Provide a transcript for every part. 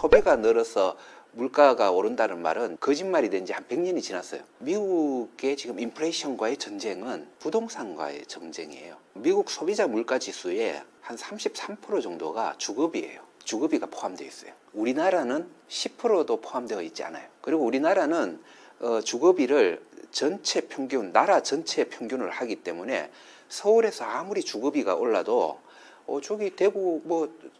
소비가 늘어서 물가가 오른다는 말은 거짓말이 된 지 한 100년이 지났어요. 미국의 지금 인플레이션과의 전쟁은 부동산과의 전쟁이에요. 미국 소비자 물가 지수의 한 33% 정도가 주거비예요. 주거비가 포함되어 있어요. 우리나라는 10%도 포함되어 있지 않아요. 그리고 우리나라는 주거비를 전체 평균, 나라 전체 평균을 하기 때문에 서울에서 아무리 주거비가 올라도 저기 대구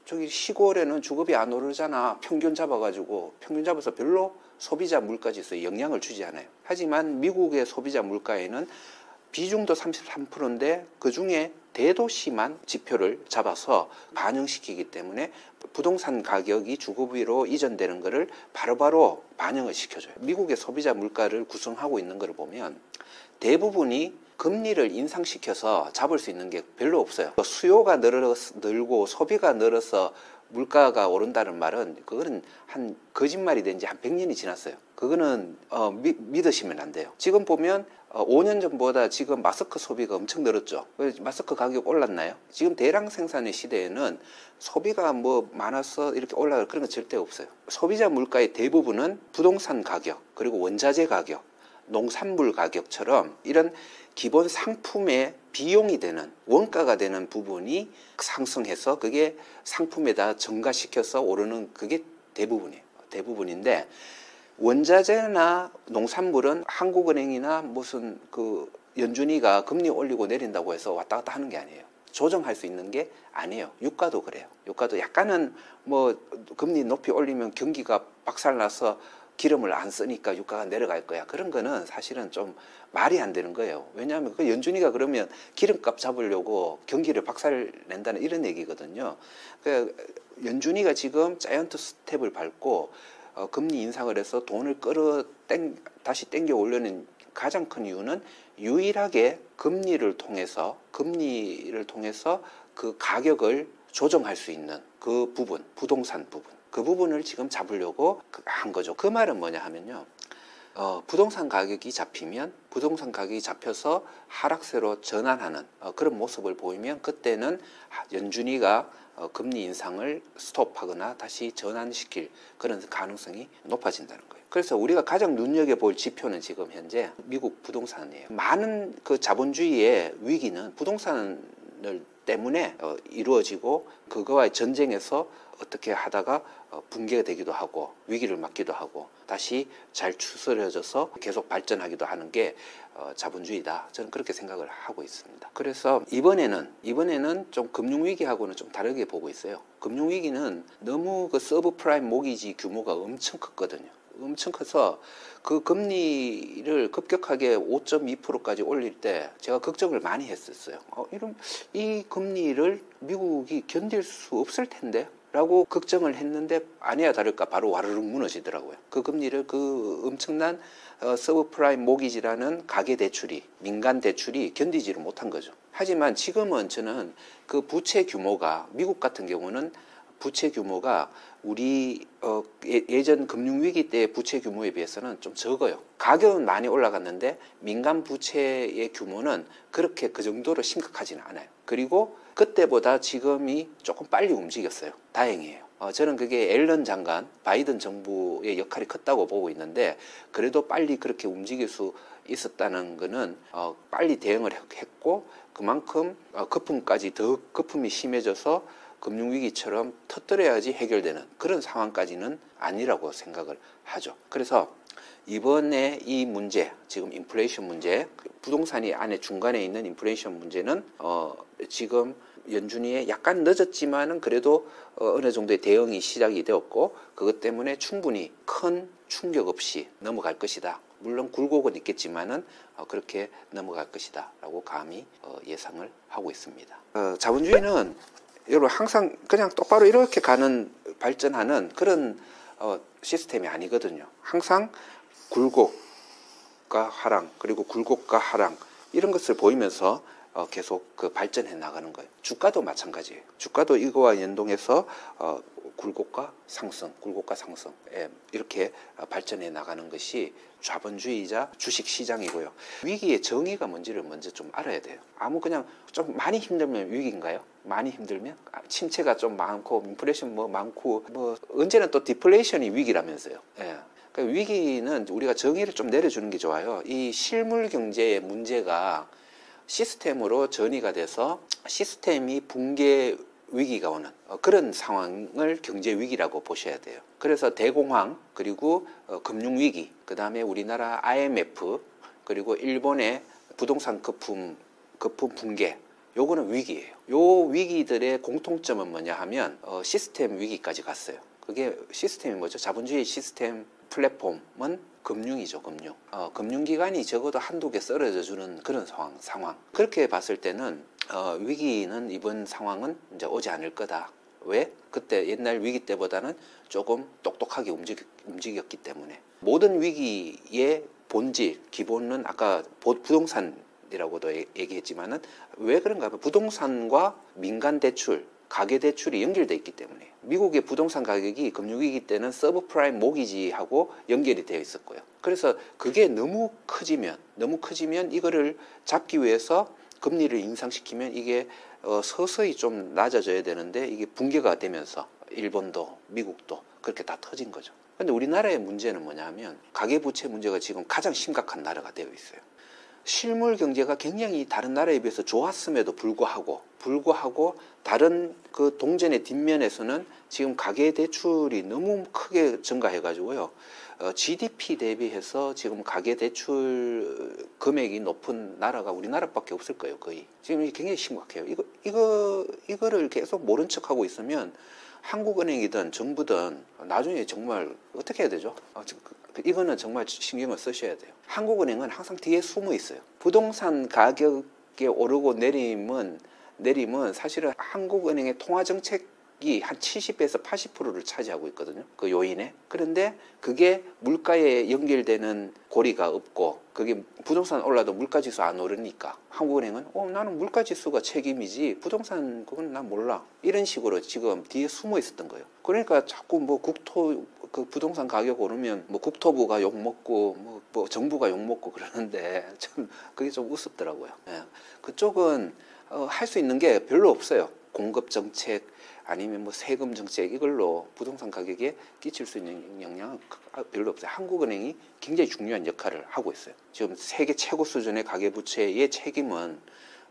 저기 시골에는 주거비 안 오르잖아. 평균 잡아서 별로 소비자 물가 지수에 영향을 주지 않아요. 하지만 미국의 소비자 물가에는 비중도 33%인데 그중에 대도시만 지표를 잡아서 반영시키기 때문에 부동산 가격이 주거비로 이전되는 것을 바로바로 반영을 시켜줘요. 미국의 소비자 물가를 구성하고 있는 것을 보면 대부분이 금리를 인상시켜서 잡을 수 있는 게 별로 없어요. 수요가 늘고 소비가 늘어서 물가가 오른다는 말은 그거는 한 거짓말이 된 지 한 100년이 지났어요. 그거는 믿으시면 안 돼요. 지금 보면 5년 전보다 지금 마스크 소비가 엄청 늘었죠. 마스크 가격 올랐나요? 지금 대량 생산의 시대에는 소비가 많아서 이렇게 올라갈 그런 건 절대 없어요. 소비자 물가의 대부분은 부동산 가격, 그리고 원자재 가격, 농산물 가격처럼 이런 기본 상품의 비용이 되는 원가가 되는 부분이 상승해서 그게 상품에다 증가시켜서 오르는 그게 대부분이에요. 대부분인데 원자재나 농산물은 한국은행이나 무슨 연준이가 금리 올리고 내린다고 해서 왔다 갔다 하는 게 아니에요. 조정할 수 있는 게 아니에요. 유가도 그래요. 유가도 약간은 금리 높이 올리면 경기가 박살나서 기름을 안 쓰니까 유가가 내려갈 거야. 그런 거는 사실은 좀 말이 안 되는 거예요. 왜냐하면 그 연준이가 그러면 기름값 잡으려고 경기를 박살낸다는 이런 얘기거든요. 연준이가 지금 자이언트 스텝을 밟고 금리 인상을 해서 돈을 다시 땡겨 올려는 가장 큰 이유는 유일하게 금리를 통해서 그 가격을 조정할 수 있는 그 부분, 부동산 부분. 그 부분을 지금 잡으려고 한 거죠. 그 말은 뭐냐 하면요. 부동산 가격이 잡혀서 하락세로 전환하는 그런 모습을 보이면 그때는 연준이가 금리 인상을 스톱하거나 다시 전환시킬 그런 가능성이 높아진다는 거예요. 그래서 우리가 가장 눈여겨볼 지표는 지금 현재 미국 부동산이에요. 많은 그 자본주의의 위기는 부동산을 때문에 이루어지고 그거와의 전쟁에서 어떻게 하다가 붕괴가 되기도 하고 위기를 맞기도 하고 다시 잘 추스려져서 계속 발전하기도 하는 게 자본주의다. 저는 그렇게 생각을 하고 있습니다. 그래서 이번에는 좀 금융위기하고는 좀 다르게 보고 있어요. 금융위기는 너무 그 서브프라임 모기지 규모가 엄청 컸거든요. 엄청 커서 그 금리를 급격하게 5.2%까지 올릴 때 제가 걱정을 많이 했었어요. 이 금리를 미국이 견딜 수 없을 텐데 라고 걱정을 했는데 아니야 다를까 바로 와르르 무너지더라고요. 그 금리를 그 엄청난 서브프라임 모기지라는 가계대출이 민간 대출이 견디지를 못한 거죠. 하지만 지금은 저는 그 부채 규모가 미국 같은 경우는 부채 규모가 우리 예전 금융위기 때 부채 규모에 비해서는 좀 적어요. 가격은 많이 올라갔는데 민간 부채의 규모는 그렇게 그 정도로 심각하지는 않아요. 그리고 그때보다 지금이 조금 빨리 움직였어요. 다행이에요. 저는 그게 앨런 장관, 바이든 정부의 역할이 컸다고 보고 있는데 그래도 빨리 그렇게 움직일 수 있었다는 거는 빨리 대응을 했고 그만큼 더 거품이 심해져서 금융위기처럼 터뜨려야지 해결되는 그런 상황까지는 아니라고 생각을 하죠. 그래서 이번에 이 문제, 지금 인플레이션 문제, 부동산이 안에 중간에 있는 인플레이션 문제는 지금 연준이의 약간 늦었지만은 그래도 어느 정도의 대응이 시작이 되었고 그것 때문에 충분히 큰 충격 없이 넘어갈 것이다. 물론 굴곡은 있겠지만은 그렇게 넘어갈 것이다 라고 감히 예상을 하고 있습니다. 자본주의는 여러분 항상 그냥 똑바로 이렇게 발전하는 그런 시스템이 아니거든요. 항상 굴곡과 하락 그리고 굴곡과 하락 이런 것을 보이면서 계속 그 발전해 나가는 거예요. 주가도 마찬가지예요. 주가도 이거와 연동해서 굴곡과 상승, 이렇게 발전해 나가는 것이 자본주의자 주식시장이고요. 위기의 정의가 뭔지를 먼저 좀 알아야 돼요. 그냥 좀 많이 힘들면 위기인가요? 많이 힘들면 침체가 좀 많고 인플레이션 많고 언제는 또 디플레이션이 위기라면서요. 예. 그러니까 위기는 우리가 정의를 좀 내려주는 게 좋아요. 이 실물 경제의 문제가 시스템으로 전이가 돼서 시스템이 붕괴 위기가 오는 그런 상황을 경제 위기라고 보셔야 돼요. 그래서 대공황, 그리고 금융 위기, 그 다음에 우리나라 IMF, 그리고 일본의 부동산 거품 붕괴, 요거는 위기예요. 요 위기들의 공통점은 뭐냐 하면 시스템 위기까지 갔어요. 그게 시스템이 뭐죠? 자본주의 시스템 플랫폼은 금융이죠, 금융. 금융기관이 적어도 한두 개 썰어져 주는 그런 상황. 그렇게 봤을 때는 위기는 이번 상황은 이제 오지 않을 거다. 왜? 그때 옛날 위기 때보다는 조금 똑똑하게 움직였기 때문에. 모든 위기의 본질, 기본은 아까 부동산이라고도 얘기했지만은 왜 그런가 하면 부동산과 민간 대출, 가계 대출이 연결되어 있기 때문에. 미국의 부동산 가격이 금융위기 때는 서브프라임 모기지하고 연결이 되어 있었고요. 그래서 그게 너무 커지면 이거를 잡기 위해서 금리를 인상시키면 이게 서서히 좀 낮아져야 되는데 이게 붕괴가 되면서 일본도 미국도 그렇게 다 터진 거죠. 근데 우리나라의 문제는 뭐냐 하면 가계부채 문제가 지금 가장 심각한 나라가 되어 있어요. 실물 경제가 굉장히 다른 나라에 비해서 좋았음에도 불구하고 다른 그 동전의 뒷면에서는 지금 가계 대출이 너무 크게 증가해 가지고요. GDP 대비해서 지금 가계 대출 금액이 높은 나라가 우리나라밖에 없을 거예요, 거의. 지금 굉장히 심각해요. 이거를 계속 모른 척하고 있으면 한국은행이든 정부든 나중에 정말 어떻게 해야 되죠? 이거는 정말 신경을 쓰셔야 돼요. 한국은행은 항상 뒤에 숨어 있어요. 부동산 가격이 오르고 내림은 사실은 한국은행의 통화정책이 한 70에서 80%를 차지하고 있거든요. 그 요인에. 그런데 그게 물가에 연결되는 고리가 없고 그게 부동산 올라도 물가지수 안 오르니까 한국은행은 나는 물가지수가 책임이지 부동산 그건 난 몰라. 이런 식으로 지금 뒤에 숨어 있었던 거예요. 그러니까 자꾸 그 부동산 가격 오르면 국토부가 욕먹고 정부가 욕먹고 그러는데 참 그게 좀 우습더라고요. 예. 그쪽은 할 수 있는 게 별로 없어요. 공급 정책 아니면 세금 정책 이걸로 부동산 가격에 끼칠 수 있는 영향은 별로 없어요. 한국은행이 굉장히 중요한 역할을 하고 있어요. 지금 세계 최고 수준의 가계부채의 책임은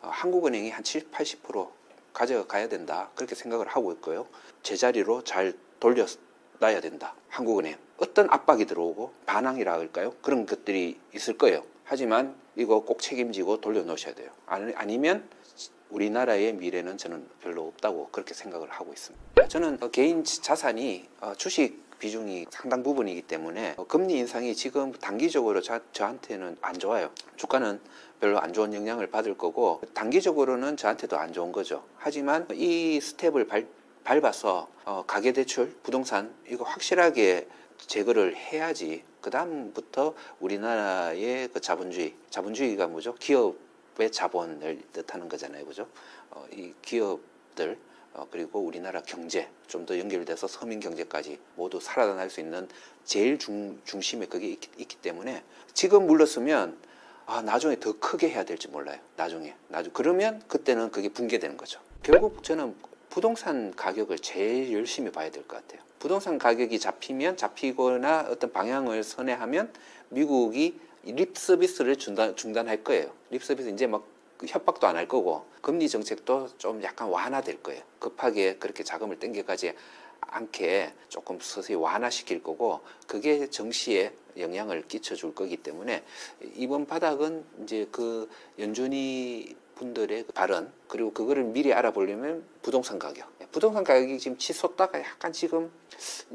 한국은행이 한 70, 80% 가져가야 된다. 그렇게 생각을 하고 있고요. 제자리로 잘 돌려놔야 된다. 한국은행. 어떤 압박이 들어오고 반항이라 할까요? 그런 것들이 있을 거예요. 하지만 이거 꼭 책임지고 돌려놓으셔야 돼요. 아니면 우리나라의 미래는 저는 별로 없다고 그렇게 생각을 하고 있습니다. 저는 개인 자산이 주식 비중이 상당 부분이기 때문에 금리 인상이 지금 단기적으로 저한테는 안 좋아요. 주가는 별로 안 좋은 영향을 받을 거고 단기적으로는 저한테도 안 좋은 거죠. 하지만 이 스텝을 밟아서 가계대출, 부동산 이거 확실하게 제거를 해야지 그 다음부터 우리나라의 그 자본주의가 뭐죠? 기업의 자본을 뜻하는 거잖아요, 그죠? 이 기업들 그리고 우리나라 경제 좀 더 연결돼서 서민 경제까지 모두 살아날 수 있는 제일 중심에 그게 있기 때문에 지금 물렀으면 나중에 더 크게 해야 될지 몰라요. 나중에 그러면 그때는 그게 붕괴되는 거죠. 결국 저는 부동산 가격을 제일 열심히 봐야 될 것 같아요. 부동산 가격이 잡히거나 어떤 방향을 선회하면 미국이 립 서비스를 중단할 거예요. 립 서비스 이제 협박도 안 할 거고 금리 정책도 좀 약간 완화될 거예요. 급하게 그렇게 자금을 땡겨가지 않게 조금 서서히 완화시킬 거고 그게 정시에 영향을 끼쳐줄 거기 때문에 이번 바닥은 이제 그 연준이 분들의 발언 그리고 그거를 미리 알아보려면 부동산 가격 부동산 가격이 지금 치솟다가 약간 지금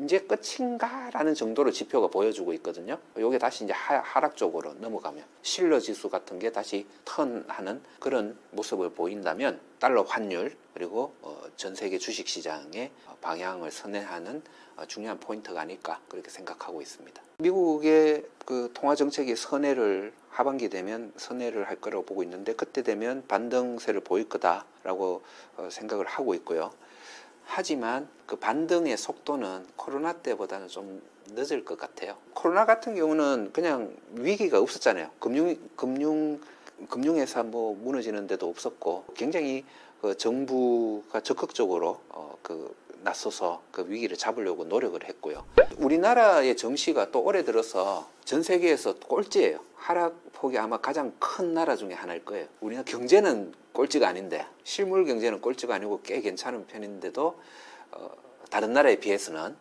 이제 끝인가라는 정도로 지표가 보여주고 있거든요. 요게 다시 이제 하락 쪽으로 넘어가면 실러 지수 같은 게 다시 턴하는 그런 모습을 보인다면 달러 환율 그리고 전 세계 주식 시장의 방향을 선회하는 중요한 포인트가 아닐까 그렇게 생각하고 있습니다. 미국의 그 통화 정책이 선회를 하반기 되면 선회를 할 거라고 보고 있는데 그때 되면 반등세를 보일 거다라고 생각을 하고 있고요. 하지만 그 반등의 속도는 코로나 때보다는 좀 늦을 것 같아요. 코로나 같은 경우는 그냥 위기가 없었잖아요. 금융회사 뭐 무너지는 데도 없었고 굉장히 그 정부가 적극적으로 나서서 그 위기를 잡으려고 노력을 했고요. 우리나라의 정시가 또 올해 들어서 전 세계에서 꼴찌예요. 하락폭이 아마 가장 큰 나라 중에 하나일 거예요. 우리나라 경제는 꼴찌가 아닌데 실물 경제는 꼴찌가 아니고 꽤 괜찮은 편인데도 다른 나라에 비해서는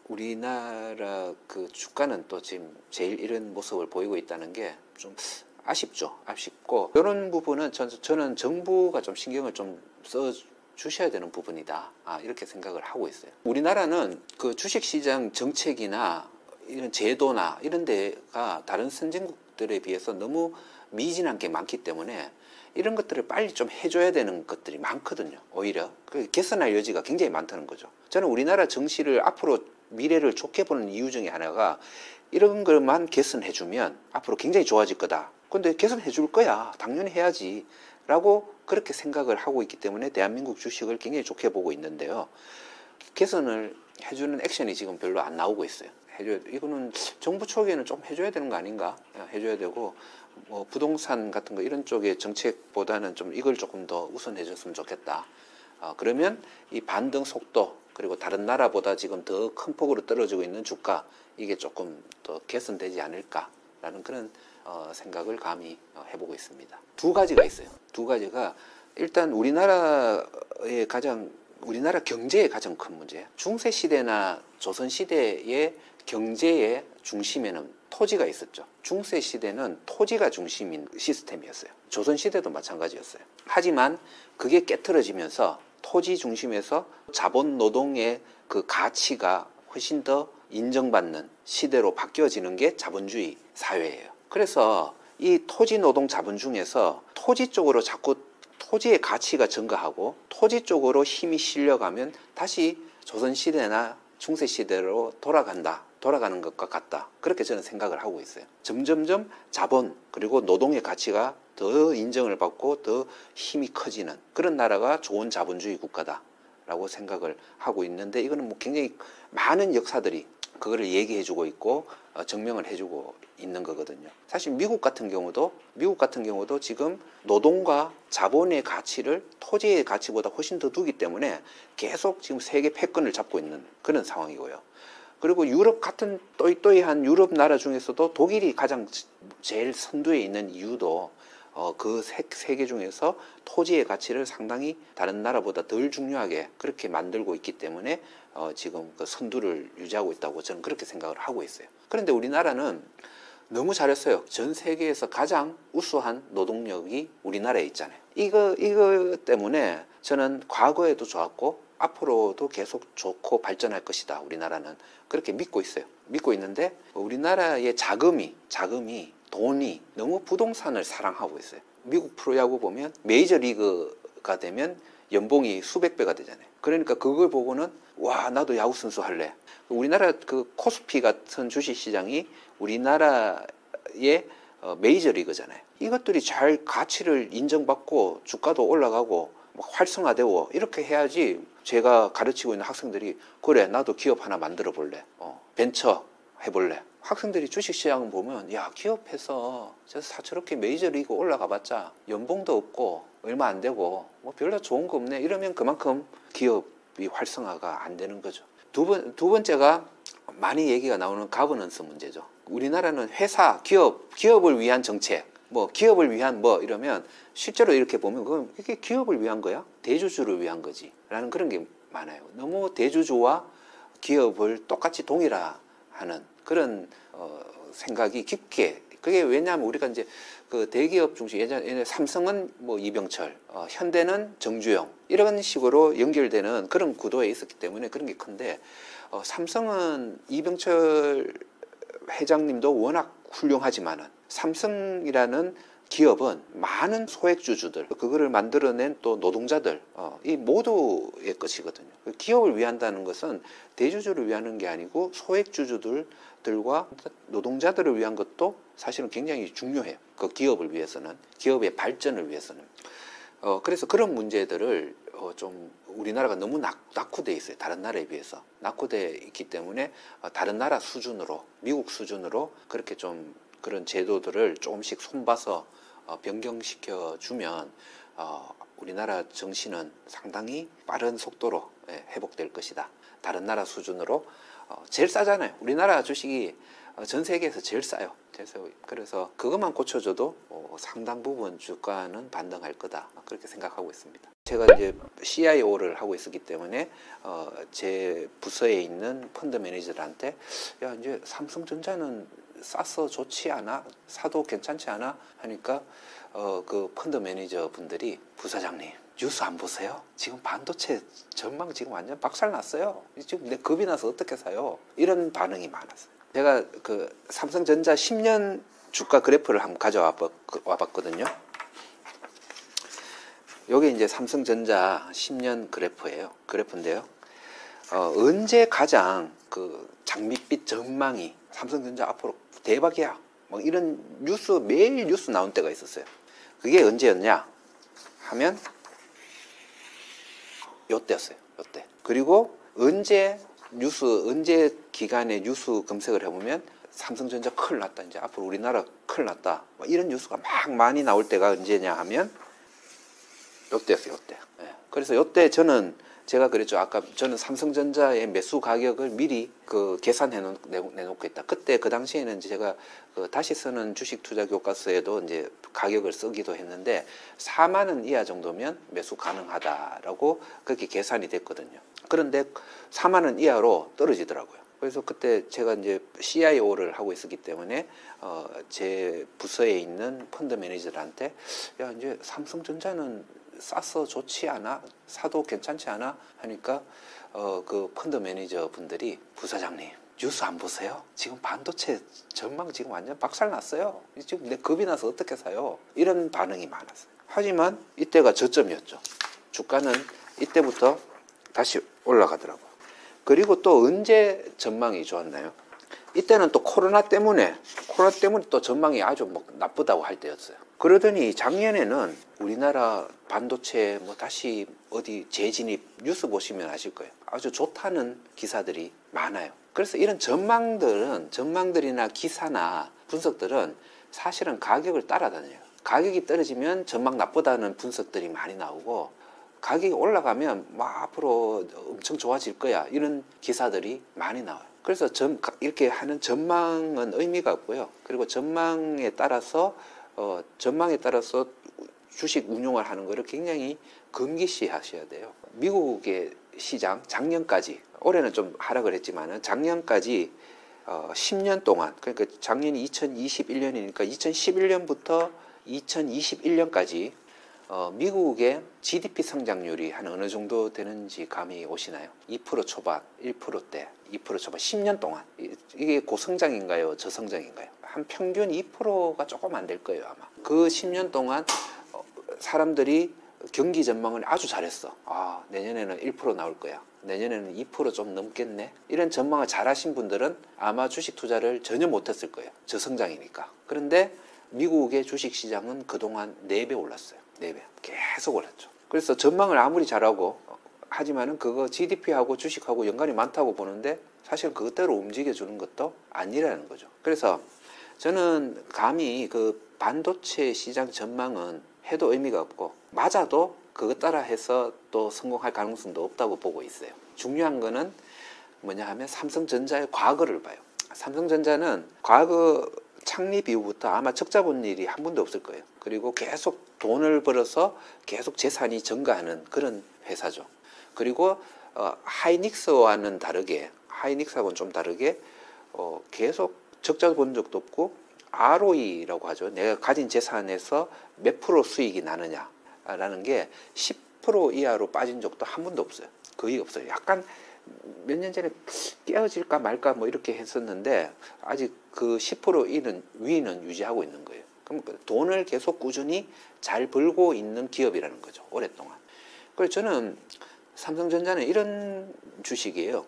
우리나라 그 주가는 또 지금 제일 이런 모습을 보이고 있다는 게 좀 아쉽고 이런 부분은 저는 정부가 좀 신경을 좀 써 주셔야 되는 부분이다. 이렇게 생각을 하고 있어요. 우리나라는 그 주식시장 정책이나 이런 제도나 이런 데가 다른 선진국들에 비해서 너무 미진한 게 많기 때문에 이런 것들을 빨리 좀 해줘야 되는 것들이 많거든요. 오히려 개선할 여지가 굉장히 많다는 거죠. 저는 우리나라 정시를 앞으로 미래를 좋게 보는 이유 중에 하나가 이런 것만 개선해주면 앞으로 굉장히 좋아질 거다. 근데 개선해 줄 거야. 당연히 해야지. 라고 그렇게 생각을 하고 있기 때문에 대한민국 주식을 굉장히 좋게 보고 있는데요. 개선을 해주는 액션이 지금 별로 안 나오고 있어요. 이거는 정부 초기에는 좀 해줘야 되는 거 아닌가? 해줘야 되고 뭐 부동산 같은 거 이런 쪽의 정책보다는 좀 이걸 조금 더 우선해 줬으면 좋겠다. 그러면 이 반등 속도 그리고 다른 나라보다 지금 더 큰 폭으로 떨어지고 있는 주가 이게 조금 더 개선되지 않을까라는 그런 생각을 감히 해보고 있습니다. 두 가지가 있어요. 두 가지가 일단 우리나라 경제의 가장 큰 문제. 중세 시대나 조선 시대의 경제의 중심에는 토지가 있었죠. 중세 시대는 토지가 중심인 시스템이었어요. 조선 시대도 마찬가지였어요. 하지만 그게 깨트려지면서 토지 중심에서 자본 노동의 그 가치가 훨씬 더 인정받는 시대로 바뀌어지는 게 자본주의 사회예요. 그래서 이 토지 노동 자본 중에서 토지 쪽으로 자꾸 토지의 가치가 증가하고 토지 쪽으로 힘이 실려가면 다시 조선시대나 중세시대로 돌아가는 것과 같다. 그렇게 저는 생각을 하고 있어요. 점점점 자본 그리고 노동의 가치가 더 인정을 받고 더 힘이 커지는 그런 나라가 좋은 자본주의 국가다라고 생각을 하고 있는데 이거는 뭐 굉장히 많은 역사들이 그거를 얘기해주고 있고 증명을 해주고 있는 거거든요. 사실 미국 같은 경우도 지금 노동과 자본의 가치를 토지의 가치보다 훨씬 더 두기 때문에 계속 지금 세계 패권을 잡고 있는 그런 상황이고요. 그리고 유럽 같은 또이또이한 유럽 나라 중에서도 독일이 가장 제일 선두에 있는 이유도 그 세계 중에서 토지의 가치를 상당히 다른 나라보다 덜 중요하게 그렇게 만들고 있기 때문에 지금 그 선두를 유지하고 있다고 저는 그렇게 생각을 하고 있어요. 그런데 우리나라는 너무 잘했어요. 전 세계에서 가장 우수한 노동력이 우리나라에 있잖아요. 이거 때문에 저는 과거에도 좋았고 앞으로도 계속 좋고 발전할 것이다. 우리나라는 그렇게 믿고 있어요. 믿고 있는데 우리나라의 돈이 너무 부동산을 사랑하고 있어요. 미국 프로야구 보면 메이저리그가 되면 연봉이 수백 배가 되잖아요. 그러니까 그걸 보고는 와 나도 야구 선수 할래. 우리나라 그 코스피 같은 주식시장이 우리나라의 메이저리그잖아요. 이것들이 잘 가치를 인정받고 주가도 올라가고 활성화되고 이렇게 해야지. 제가 가르치고 있는 학생들이 그래 나도 기업 하나 만들어 볼래. 벤처 해볼래. 학생들이 주식시장 보면 야 기업해서 저렇게 메이저리그 올라가 봤자 연봉도 없고 얼마 안 되고 뭐 별로 좋은 거 없네 이러면 그만큼 기업이 활성화가 안 되는 거죠. 두 번째가 많이 얘기가 나오는 가버넌스 문제죠. 우리나라는 회사, 기업을 위한 정책, 기업을 위한 이러면 실제로 이렇게 보면 그건 이게 기업을 위한 거야? 대주주를 위한 거지 라는 그런 게 많아요. 너무 대주주와 기업을 똑같이 동일화하는 하는 그런 생각이 깊게. 그게 왜냐하면 우리가 이제 그 대기업 중심 예전에 삼성은 뭐 이병철, 현대는 정주영 이런 식으로 연결되는 그런 구도에 있었기 때문에 그런 게 큰데 삼성은 이병철 회장님도 워낙 훌륭하지만은 삼성이라는 기업은 많은 소액주주들, 그거를 만들어낸 또 노동자들, 이 모두의 것이거든요. 기업을 위한다는 것은 대주주를 위하는 게 아니고 소액주주들과 노동자들을 위한 것도 사실은 굉장히 중요해요. 그 기업을 위해서는, 기업의 발전을 위해서는. 그래서 그런 문제들을 좀 우리나라가 너무 낙후돼 있어요. 다른 나라에 비해서 낙후돼 있기 때문에 다른 나라 수준으로, 미국 수준으로 그렇게 좀 그런 제도들을 조금씩 손봐서 변경시켜 주면 우리나라 정신은 상당히 빠른 속도로 회복될 것이다. 다른 나라 수준으로 제일 싸잖아요. 우리나라 주식이 전 세계에서 제일 싸요. 그래서 그것만 고쳐줘도 상당 부분 주가는 반등할 거다. 그렇게 생각하고 있습니다. 제가 이제 CIO를 하고 있었기 때문에 제 부서에 있는 펀드 매니저들한테 야 이제 삼성전자는 싸서 좋지 않아? 사도 괜찮지 않아? 하니까 그 펀드 매니저 분들이 부사장님 뉴스 안 보세요? 지금 반도체 전망 지금 완전 박살났어요. 지금 내 겁이 나서 어떻게 사요? 이런 반응이 많았어요. 제가 그 삼성전자 10년 주가 그래프를 한번 가져와 봤거든요. 여기 이제 삼성전자 10년 그래프인데요. 언제 가장 그 장밋빛 전망이 삼성전자 앞으로 대박이야. 뭐 이런 뉴스, 매일 뉴스 나온 때가 있었어요. 그게 언제였냐 하면 요때였어요. 요때. 그리고 언제 기간에 뉴스 검색을 해보면 삼성전자 큰일 났다. 이제 앞으로 우리나라 큰일 났다. 뭐 이런 뉴스가 막 많이 나올 때가 언제냐 하면 요때였어요. 요때. 예. 그래서 요때 제가 그랬죠. 아까 저는 삼성전자의 매수 가격을 미리 그 계산해 내놓고 있다. 그때 그 당시에는 제가 그 다시 쓰는 주식 투자 교과서에도 이제 가격을 쓰기도 했는데 4만 원 이하 정도면 매수 가능하다라고 그렇게 계산이 됐거든요. 그런데 4만 원 이하로 떨어지더라고요. 그래서 그때 제가 이제 CIO를 하고 있었기 때문에 제 부서에 있는 펀드 매니저들한테 야 이제 삼성전자는 싸서 좋지 않아? 사도 괜찮지 않아? 하니까 그 펀드 매니저 분들이 부사장님 뉴스 안 보세요? 지금 반도체 전망 지금 완전 박살났어요. 지금 내 겁이 나서 어떻게 사요? 이런 반응이 많았어요. 하지만 이때가 저점이었죠. 주가는 이때부터 다시 올라가더라고요. 그리고 또 언제 전망이 좋았나요? 이때는 또 코로나 때문에 또 전망이 아주 뭐 나쁘다고 할 때였어요. 그러더니 작년에는 우리나라 반도체 뭐 다시 어디 재진입 뉴스 보시면 아실 거예요. 아주 좋다는 기사들이 많아요. 그래서 이런 전망들이나 기사나 분석들은 사실은 가격을 따라다녀요. 가격이 떨어지면 전망 나쁘다는 분석들이 많이 나오고 가격이 올라가면 막 앞으로 엄청 좋아질 거야 이런 기사들이 많이 나와요. 그래서 이렇게 하는 전망은 의미가 없고요. 그리고 전망에 따라서 주식 운용을 하는 것을 굉장히 금기시 하셔야 돼요. 미국의 시장 작년까지, 올해는 좀 하락을 했지만은 작년까지 10년 동안, 그러니까 작년이 2021년이니까 2011년부터 2021년까지 미국의 GDP 성장률이 한 어느 정도 되는지 감이 오시나요? 2% 초반, 1%대, 2% 초반, 10년 동안. 이게 고성장인가요? 저성장인가요? 한 평균 2%가 조금 안 될 거예요, 아마. 그 10년 동안 사람들이 경기 전망을 아주 잘했어. 아, 내년에는 1% 나올 거야. 내년에는 2% 좀 넘겠네. 이런 전망을 잘하신 분들은 아마 주식 투자를 전혀 못했을 거예요. 저성장이니까. 그런데 미국의 주식 시장은 그동안 4배 올랐어요. 4배. 계속 올랐죠. 그래서 전망을 아무리 잘하고 하지만은 그거 GDP하고 주식하고 연관이 많다고 보는데 사실 그것대로 움직여주는 것도 아니라는 거죠. 그래서 저는 감히 그 반도체 시장 전망은 해도 의미가 없고 맞아도 그것 따라 해서 또 성공할 가능성도 없다고 보고 있어요. 중요한 거는 뭐냐 하면 삼성전자의 과거를 봐요. 삼성전자는 과거 창립 이후부터 아마 적자 본 일이 한 번도 없을 거예요. 그리고 계속 돈을 벌어서 계속 재산이 증가하는 그런 회사죠. 그리고 하이닉스하고는 좀 다르게 계속 적자 본 적도 없고 ROE라고 하죠. 내가 가진 재산에서 몇 프로 수익이 나느냐라는 게 10% 이하로 빠진 적도 한 번도 없어요. 거의 없어요. 약간 몇 년 전에 깨어질까 말까 뭐 이렇게 했었는데 아직 그 10% 위는 유지하고 있는 거예요. 그럼 돈을 계속 꾸준히 잘 벌고 있는 기업이라는 거죠. 오랫동안. 그래서 저는 삼성전자는 이런 주식이에요.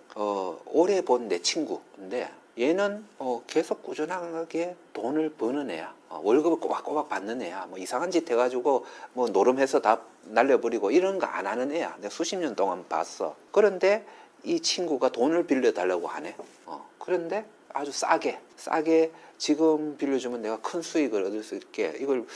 오래 본 내 친구인데 얘는 계속 꾸준하게 돈을 버는 애야. 월급을 꼬박꼬박 받는 애야. 뭐 이상한 짓 해가지고 뭐 노름해서 다 날려버리고 이런 거 안 하는 애야. 내가 수십 년 동안 봤어. 그런데 이 친구가 돈을 빌려달라고 하네. 그런데 아주 싸게 지금 빌려주면 내가 큰 수익을 얻을 수 있게 이걸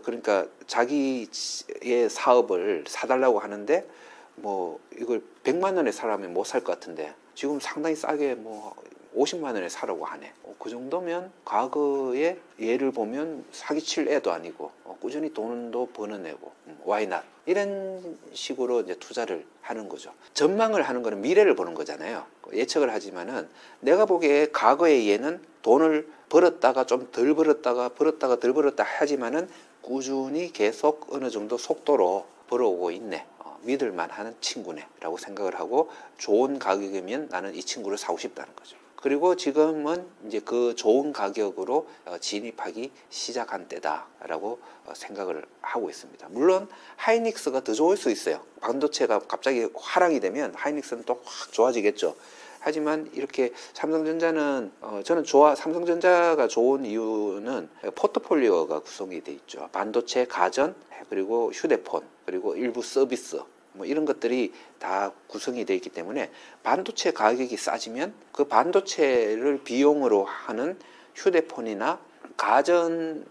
그러니까 자기의 사업을 사달라고 하는데 뭐 이걸 100만 원에 사라면 못 살 것 같은데 지금 상당히 싸게 뭐 50만 원에 사라고 하네. 그 정도면 과거에 예를 보면 사기칠 애도 아니고 꾸준히 돈도 버는 애고 why not? 이런 식으로 이제 투자를 하는 거죠. 전망을 하는 거는 미래를 보는 거잖아요. 예측을 하지만은 내가 보기에 과거의 얘는 돈을 벌었다가 좀 덜 벌었다가 덜 벌었다 하지만은 꾸준히 계속 어느 정도 속도로 벌어오고 있네. 믿을만 하는 친구네 라고 생각을 하고 좋은 가격이면 나는 이 친구를 사고 싶다는 거죠. 그리고 지금은 이제 그 좋은 가격으로 진입하기 시작한 때다라고 생각을 하고 있습니다. 물론 하이닉스가 더 좋을 수 있어요. 반도체가 갑자기 하락이 되면 하이닉스는 또 확 좋아지겠죠. 하지만 이렇게 삼성전자는 저는 삼성전자가 좋은 이유는 포트폴리오가 구성이 돼 있죠. 반도체, 가전, 그리고 휴대폰, 그리고 일부 서비스 뭐 이런 것들이 다 구성이 되어 있기 때문에 반도체 가격이 싸지면 그 반도체를 비용으로 하는 휴대폰이나 가전의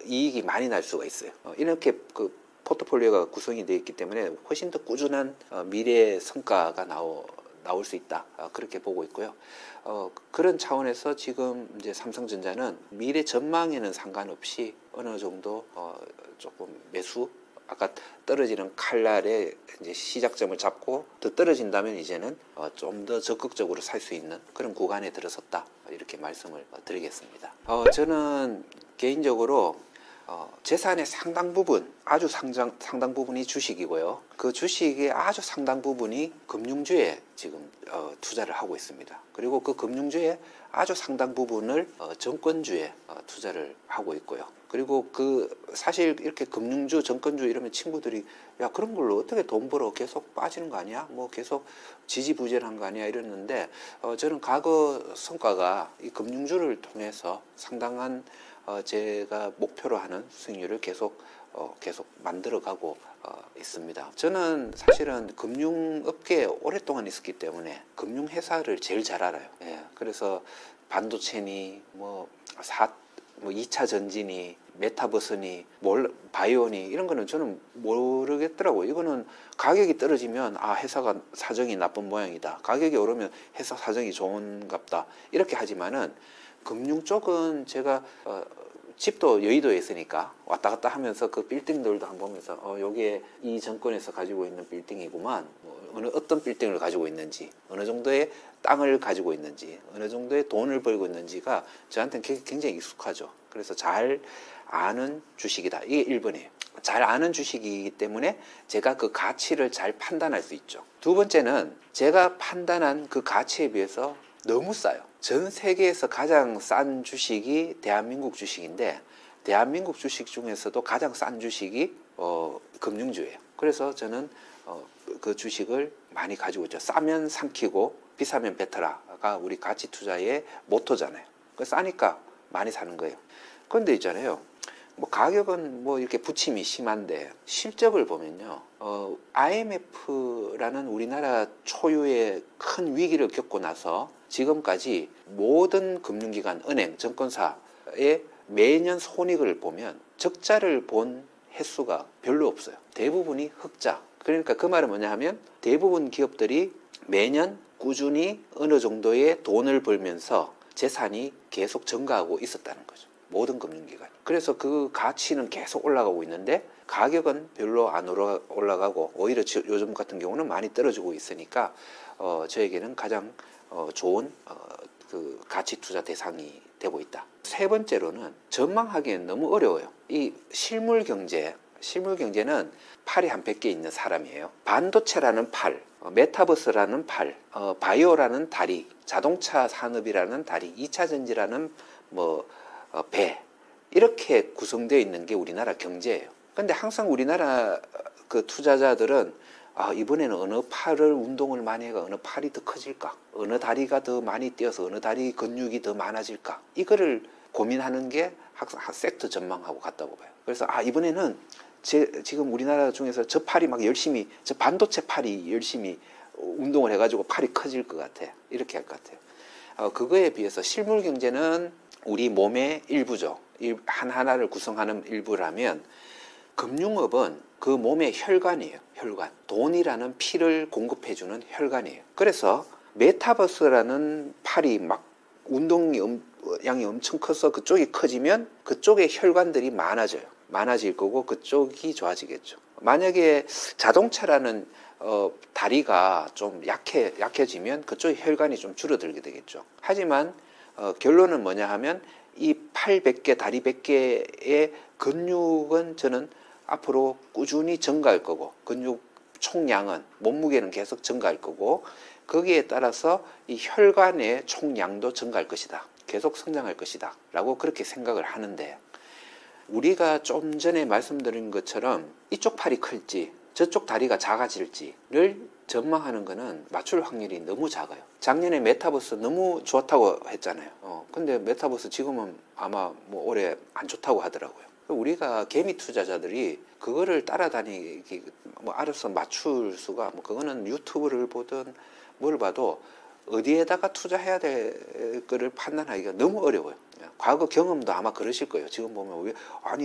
이익이 많이 날 수가 있어요. 이렇게 그 포트폴리오가 구성이 되어 있기 때문에 훨씬 더 꾸준한 미래의 성과가 나올 수 있다. 그렇게 보고 있고요. 그런 차원에서 지금 이제 삼성전자는 미래 전망에는 상관없이 어느 정도 조금 매수 아까 떨어지는 칼날에 이제 시작점을 잡고 더 떨어진다면 이제는 좀 더 적극적으로 살 수 있는 그런 구간에 들어섰다 이렇게 말씀을 드리겠습니다. 저는 개인적으로 재산의 상당 부분, 아주 상당 부분이 주식이고요. 그 주식의 아주 상당 부분이 금융주에 지금 투자를 하고 있습니다. 그리고 그 금융주의 아주 상당 부분을 정권주에 투자를 하고 있고요. 그리고 사실 이렇게 금융주, 정권주 이러면 친구들이 야 그런 걸로 어떻게 돈 벌어 계속 빠지는 거 아니야? 뭐 계속 지지부진한 거 아니야? 이랬는데 저는 과거 성과가 이 금융주를 통해서 상당한 제가 목표로 하는 수익률을 계속 만들어가고 있습니다. 저는 사실은 금융업계에 오랫동안 있었기 때문에 금융회사를 제일 잘 알아요. 예, 그래서 반도체니 뭐 2차 전지니 메타버스니 바이오니 이런 거는 저는 모르겠더라고요. 이거는 가격이 떨어지면 회사가 사정이 나쁜 모양이다. 가격이 오르면 회사 사정이 좋은갑다. 이렇게 하지만은 금융 쪽은 제가 집도 여의도에 있으니까 왔다 갔다 하면서 그 빌딩들도 한번 보면서 여기에 이 정권에서 가지고 있는 빌딩이구만. 어떤 빌딩을 가지고 있는지, 어느 정도의 땅을 가지고 있는지, 어느 정도의 돈을 벌고 있는지가 저한테는 굉장히 익숙하죠. 그래서 잘 아는 주식이다. 이게 1번이에요. 잘 아는 주식이기 때문에 제가 그 가치를 잘 판단할 수 있죠. 두 번째는 제가 판단한 그 가치에 비해서 너무 싸요. 전 세계에서 가장 싼 주식이 대한민국 주식인데 대한민국 주식 중에서도 가장 싼 주식이 금융주예요. 그래서 저는 그 주식을 많이 가지고 있죠. 싸면 삼키고 비싸면 뱉어라가 우리 가치 투자의 모토잖아요. 싸니까 많이 사는 거예요. 그런데 있잖아요. 뭐 가격은 뭐 이렇게 부침이 심한데 실적을 보면요. IMF라는 우리나라 초유의 큰 위기를 겪고 나서 지금까지 모든 금융기관, 은행, 증권사의 매년 손익을 보면 적자를 본 횟수가 별로 없어요. 대부분이 흑자. 그러니까 그 말은 뭐냐 하면 대부분 기업들이 매년 꾸준히 어느 정도의 돈을 벌면서 재산이 계속 증가하고 있었다는 거죠. 모든 금융기관. 그래서 그 가치는 계속 올라가고 있는데 가격은 별로 안 올라가고 오히려 요즘 같은 경우는 많이 떨어지고 있으니까 저에게는 가장 좋은 그 가치 투자 대상이 되고 있다. 세 번째로는 전망하기엔 너무 어려워요. 이 실물 경제는 팔이 한 100개 있는 사람이에요. 반도체라는 팔, 메타버스라는 팔, 바이오라는 다리, 자동차 산업이라는 다리, 2차 전지라는 배, 이렇게 구성되어 있는 게 우리나라 경제예요. 근데 항상 우리나라 그 투자자들은 이번에는 어느 팔을 운동을 많이 해가 어느 팔이 더 커질까? 어느 다리가 더 많이 뛰어서 어느 다리 근육이 더 많아질까? 이거를 고민하는 게 항상 섹터 전망하고 같다고 봐요. 그래서 이번에는 지금 우리나라 중에서 저 팔이 막 열심히, 저 반도체 팔이 열심히 운동을 해가지고 팔이 커질 것 같아. 이렇게 할 것 같아요. 그거에 비해서 실물 경제는 우리 몸의 일부죠. 하나를 구성하는 일부라면 금융업은 그 몸의 혈관이에요. 혈관. 돈이라는 피를 공급해주는 혈관이에요. 그래서 메타버스라는 팔이 막 운동량이 엄청 커서 그쪽이 커지면 그쪽의 혈관들이 많아질 거고 그쪽이 좋아지겠죠. 만약에 자동차라는 다리가 좀 약해지면 그쪽의 혈관이 좀 줄어들게 되겠죠. 하지만 결론은 뭐냐 하면 이 팔 100개, 다리 100개의 근육은 저는 앞으로 꾸준히 증가할 거고 근육 총량은 몸무게는 계속 증가할 거고 거기에 따라서 이 혈관의 총량도 증가할 것이다. 계속 성장할 것이다. 라고 그렇게 생각을 하는데 우리가 좀 전에 말씀드린 것처럼 이쪽 팔이 클지 저쪽 다리가 작아질지를 전망하는 거는 맞출 확률이 너무 작아요. 작년에 메타버스 너무 좋다고 했잖아요. 근데 메타버스 지금은 아마 올해 안 좋다고 하더라고요. 우리가 개미 투자자들이 그거를 따라다니기 알아서 맞출 수가 그거는 유튜브를 보든 뭘 봐도 어디에다가 투자해야 될 거를 판단하기가 너무 어려워요. 과거 경험도 아마 그러실 거예요. 지금 보면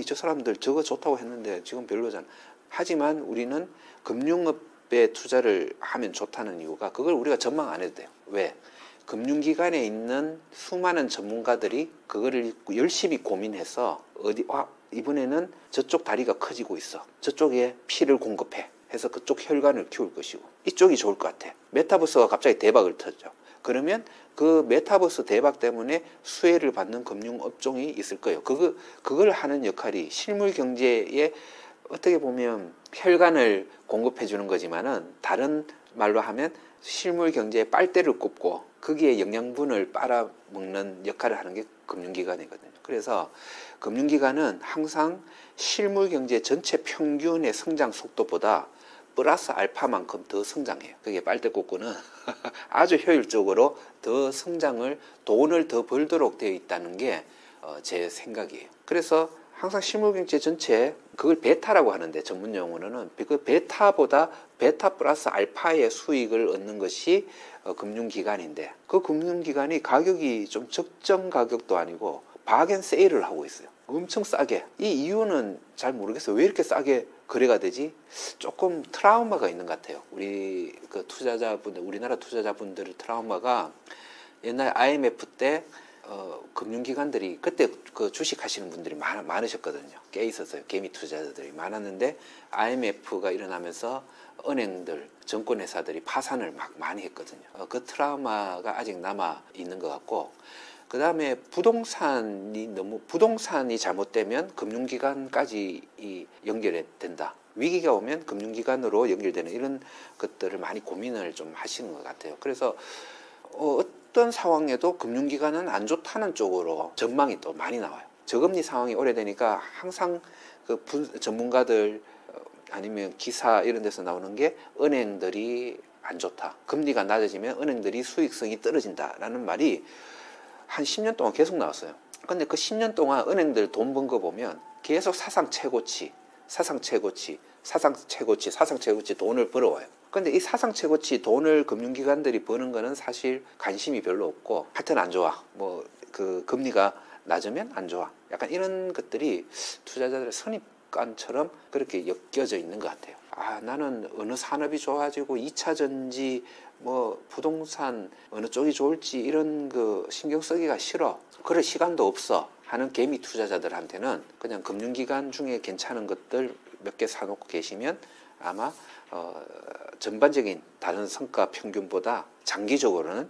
저 사람들 저거 좋다고 했는데 지금 별로잖아. 하지만 우리는 금융업에 투자를 하면 좋다는 이유가 그걸 우리가 전망 안 해도 돼요. 왜? 금융기관에 있는 수많은 전문가들이 그거를 열심히 고민해서 이번에는 저쪽 다리가 커지고 있어. 저쪽에 피를 공급해. 해서 그쪽 혈관을 키울 것이고 이쪽이 좋을 것 같아. 메타버스가 갑자기 대박을 터져. 그러면 그 메타버스 대박 때문에 수혜를 받는 금융업종이 있을 거예요. 그걸 하는 역할이 실물 경제에 어떻게 보면 혈관을 공급해 주는 거지만은 다른 말로 하면 실물 경제에 빨대를 꼽고 거기에 영양분을 빨아먹는 역할을 하는 게 금융기관이거든요. 그래서 금융기관은 항상 실물 경제 전체 평균의 성장 속도보다 플러스 알파만큼 더 성장해요. 그게 빨대 꽂고는 아주 효율적으로 더 성장을 돈을 더 벌도록 되어 있다는 게 제 생각이에요. 그래서 항상 실물경제 전체 그걸 베타라고 하는데 전문 용어로는 그 베타보다 베타 플러스 알파의 수익을 얻는 것이 금융기관인데 그 금융기관이 가격이 좀 적정 가격도 아니고 박앤세일을 하고 있어요. 엄청 싸게. 이 이유는 잘 모르겠어요. 왜 이렇게 싸게 거래가 되지? 조금 트라우마가 있는 것 같아요. 우리 그 투자자분들, 우리나라 투자자분들의 트라우마가 옛날 IMF 때 금융기관들이 그때 그 주식하시는 분들이 많으셨거든요. 꽤 있었어요. 개미 투자자들이 많았는데 IMF가 일어나면서 은행들, 정권회사들이 파산을 막 많이 했거든요. 그 트라우마가 아직 남아 있는 것 같고 그 다음에 부동산이 잘못되면 금융기관까지 연결이 된다. 위기가 오면 금융기관으로 연결되는 이런 것들을 많이 고민을 좀 하시는 것 같아요. 그래서 어떤 상황에도 금융기관은 안 좋다는 쪽으로 전망이 또 많이 나와요. 저금리 상황이 오래되니까 항상 그 전문가들 아니면 기사 이런 데서 나오는 게 은행들이 안 좋다. 금리가 낮아지면 은행들이 수익성이 떨어진다라는 말이 한 10년 동안 계속 나왔어요. 근데 그 10년 동안 은행들 돈 번 거 보면 계속 사상 최고치 돈을 벌어와요. 근데 이 사상 최고치 돈을 금융기관들이 버는 거는 사실 관심이 별로 없고 하여튼 안 좋아. 그 금리가 낮으면 안 좋아. 약간 이런 것들이 투자자들의 선입관처럼 그렇게 엮여져 있는 것 같아요. 나는 어느 산업이 좋아지고 2차 전지 부동산 어느 쪽이 좋을지 이런 거 신경 쓰기가 싫어. 그럴 시간도 없어 하는 개미 투자자들한테는 그냥 금융기관 중에 괜찮은 것들 몇 개 사놓고 계시면 아마 전반적인 다른 성과 평균보다 장기적으로는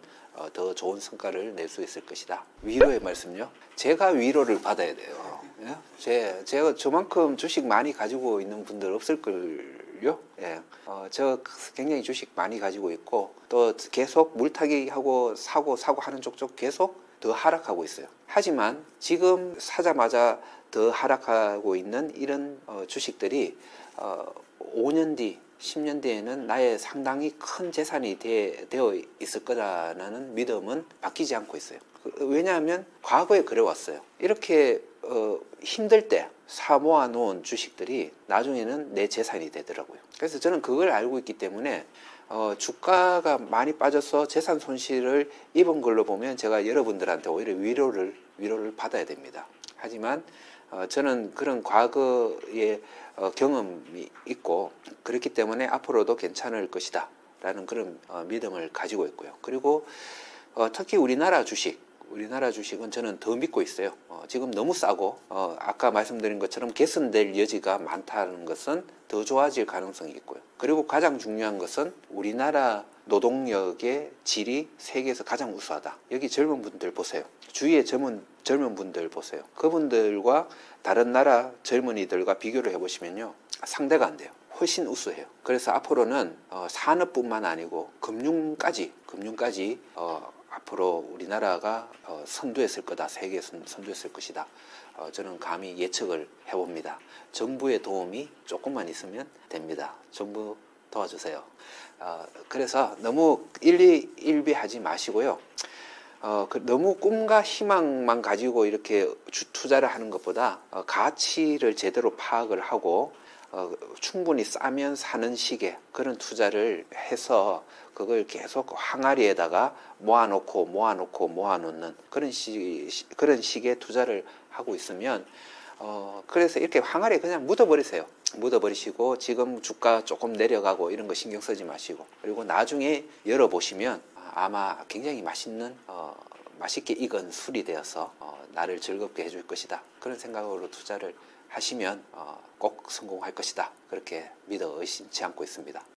더 좋은 성과를 낼 수 있을 것이다. 위로의 말씀요? 제가 위로를 받아야 돼요. 예? 제가 저만큼 주식 많이 가지고 있는 분들 없을걸요? 예. 저 굉장히 주식 많이 가지고 있고 또 계속 물타기 하고 사고 하는 족족 계속 더 하락하고 있어요. 하지만 지금 사자마자 더 하락하고 있는 이런 주식들이 5년 뒤 10년 뒤에는 나의 상당히 큰 재산이 되어 있을 거라는 믿음은 바뀌지 않고 있어요. 왜냐하면 과거에 그래왔어요. 이렇게 힘들 때 사 모아 놓은 주식들이 나중에는 내 재산이 되더라고요. 그래서 저는 그걸 알고 있기 때문에 주가가 많이 빠져서 재산 손실을 입은 걸로 보면 제가 여러분들한테 오히려 위로를 받아야 됩니다. 하지만 저는 그런 과거의 경험이 있고 그렇기 때문에 앞으로도 괜찮을 것이다 라는 그런 믿음을 가지고 있고요. 그리고 특히 우리나라 주식은 저는 더 믿고 있어요. 지금 너무 싸고 아까 말씀드린 것처럼 개선될 여지가 많다는 것은 더 좋아질 가능성이 있고요. 그리고 가장 중요한 것은 우리나라 노동력의 질이 세계에서 가장 우수하다. 여기 젊은 분들 보세요. 주위에 젊은 분들 보세요. 그분들과 다른 나라 젊은이들과 비교를 해보시면요. 상대가 안 돼요. 훨씬 우수해요. 그래서 앞으로는 산업뿐만 아니고 금융까지 앞으로 우리나라가 선두했을 거다. 세계에 선두했을 것이다. 저는 감히 예측을 해봅니다. 정부의 도움이 조금만 있으면 됩니다. 정부 도와주세요. 그래서 너무 일비하지 마시고요. 너무 꿈과 희망만 가지고 이렇게 투자를 하는 것보다 가치를 제대로 파악을 하고 충분히 싸면 사는 식의 그런 투자를 해서 그걸 계속 항아리에다가 모아놓는 그런 식의 투자를 하고 있으면 그래서 이렇게 항아리에 그냥 묻어버리세요. 묻어버리시고 지금 주가 조금 내려가고 이런 거 신경 쓰지 마시고 그리고 나중에 열어보시면 아마 굉장히 맛있게 익은 술이 되어서 나를 즐겁게 해줄 것이다. 그런 생각으로 투자를 하시면 꼭 성공할 것이다. 그렇게 믿어 의심치 않고 있습니다.